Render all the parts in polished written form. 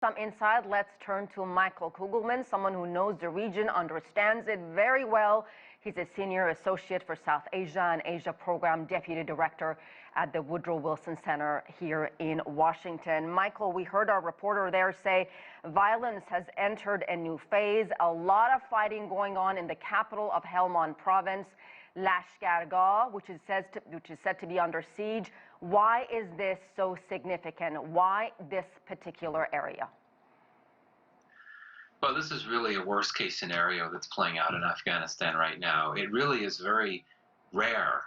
Some insight. Let's turn to Michael Kugelman, someone who knows the region, understands it very well. He's a senior associate for South Asia and Asia Program Deputy Director at the Woodrow Wilson Center here in Washington. Michael, we heard our reporter there say violence has entered a new phase. A lot of fighting going on in the capital of Helmand Province, Lashkargah, which is said to be under siege. Why is this so significant? Why this particular area? Well, this is really a worst-case scenario that's playing out in Afghanistan right now. It really is very rare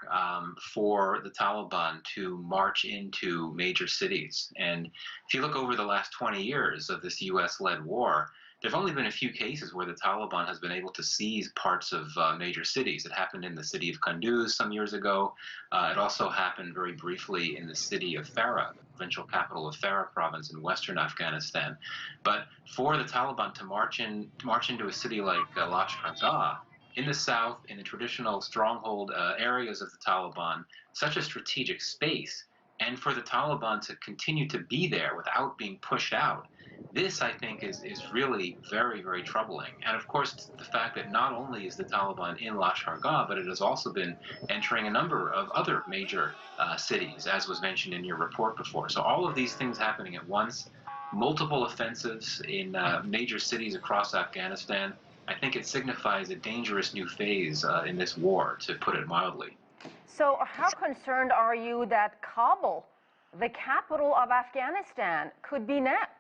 for the Taliban to march into major cities. And if you look over the last 20 years of this U.S.-led war, there have only been a few cases where the Taliban has been able to seize parts of major cities. It happened in the city of Kunduz some years ago. It also happened very briefly in the city of Farah, the provincial capital of Farah province in western Afghanistan. But for the Taliban to march into a city like Lashkargah, in the south, in the traditional stronghold areas of the Taliban, such a strategic space, and for the Taliban to continue to be there without being pushed out, this, I think, is really very, very troubling. And of course, the fact that not only is the Taliban in Lashkargah, but it has also been entering a number of other major cities, as was mentioned in your report before. So all of these things happening at once, multiple offensives in major cities across Afghanistan, I think it signifies a dangerous new phase in this war, to put it mildly. So how concerned are you that Kabul, the capital of Afghanistan, could be next?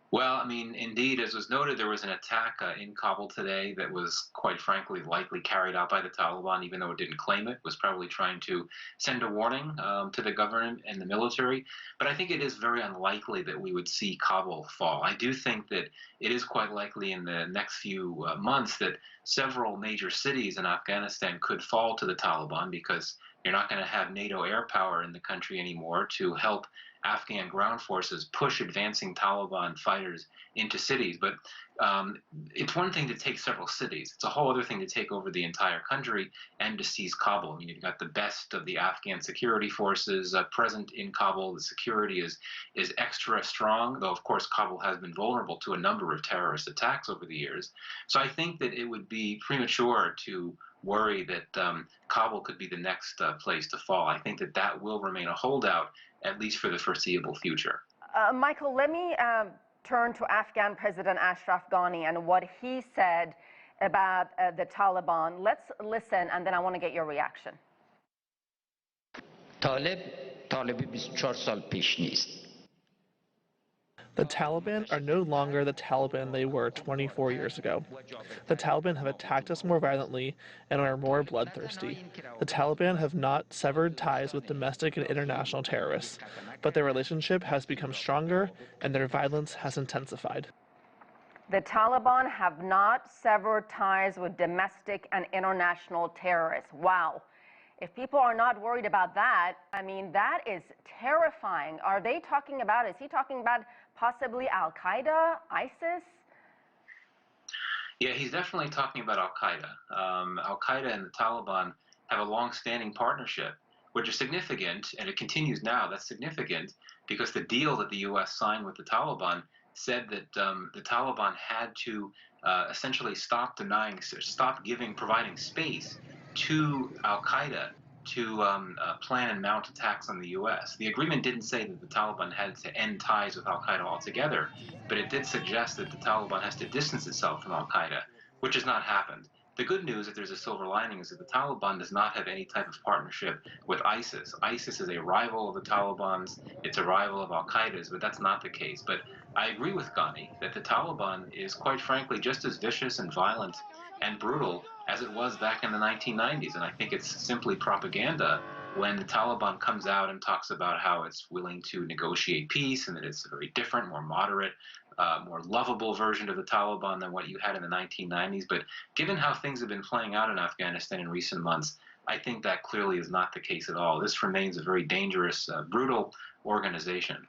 Well, I mean, indeed, as was noted, there was an attack in Kabul today that was, quite frankly, likely carried out by the Taliban, even though it didn't claim it. Was probably trying to send a warning to the government and the military. But I think it is very unlikely that we would see Kabul fall. I do think that it is quite likely in the next few months that several major cities in Afghanistan could fall to the Taliban, because you're not going to have NATO air power in the country anymore to help Afghan ground forces push advancing Taliban fighters into cities. But it's one thing to take several cities. It's a whole other thing to take over the entire country and to seize Kabul. I mean, you've got the best of the Afghan security forces present in Kabul. The security is extra strong, though, of course, Kabul has been vulnerable to a number of terrorist attacks over the years. So I think that it would be premature to worry that Kabul could be the next place to fall. I think that that will remain a holdout, at least for the foreseeable future. Michael, let me turn to Afghan President Ashraf Ghani and what he said about the Taliban. Let's listen, and then I want to get your reaction. طالب 24 سال پیش نیست. The Taliban are no longer the Taliban they were 24 years ago. The Taliban have attacked us more violently and are more bloodthirsty. The Taliban have not severed ties with domestic and international terrorists, but their relationship has become stronger and their violence has intensified. The Taliban have not severed ties with domestic and international terrorists. Wow. If people are not worried about that, I mean, that is terrifying. Are they talking about, is he talking about possibly Al-Qaeda, ISIS? Yeah, he's definitely talking about Al-Qaeda. Al-Qaeda and the Taliban have a long-standing partnership, which is significant, and it continues now. That's significant because the deal that the U.S. signed with the Taliban said that the Taliban had to essentially stop providing space to Al-Qaeda to plan and mount attacks on the U.S. The agreement didn't say that the Taliban had to end ties with Al-Qaeda altogether, but it did suggest that the Taliban has to distance itself from Al-Qaeda, which has not happened. The good news, if there's a silver lining, is that the Taliban does not have any type of partnership with ISIS. ISIS is a rival of the Taliban's, it's a rival of Al-Qaeda's, but that's not the case. But I agree with Ghani that the Taliban is, quite frankly, just as vicious and violent and brutal as it was back in the 1990s. And I think it's simply propaganda when the Taliban comes out and talks about how it's willing to negotiate peace and that it's a very different, more moderate, more lovable version of the Taliban than what you had in the 1990s. But given how things have been playing out in Afghanistan in recent months, I think that clearly is not the case at all. This remains a very dangerous, brutal organization.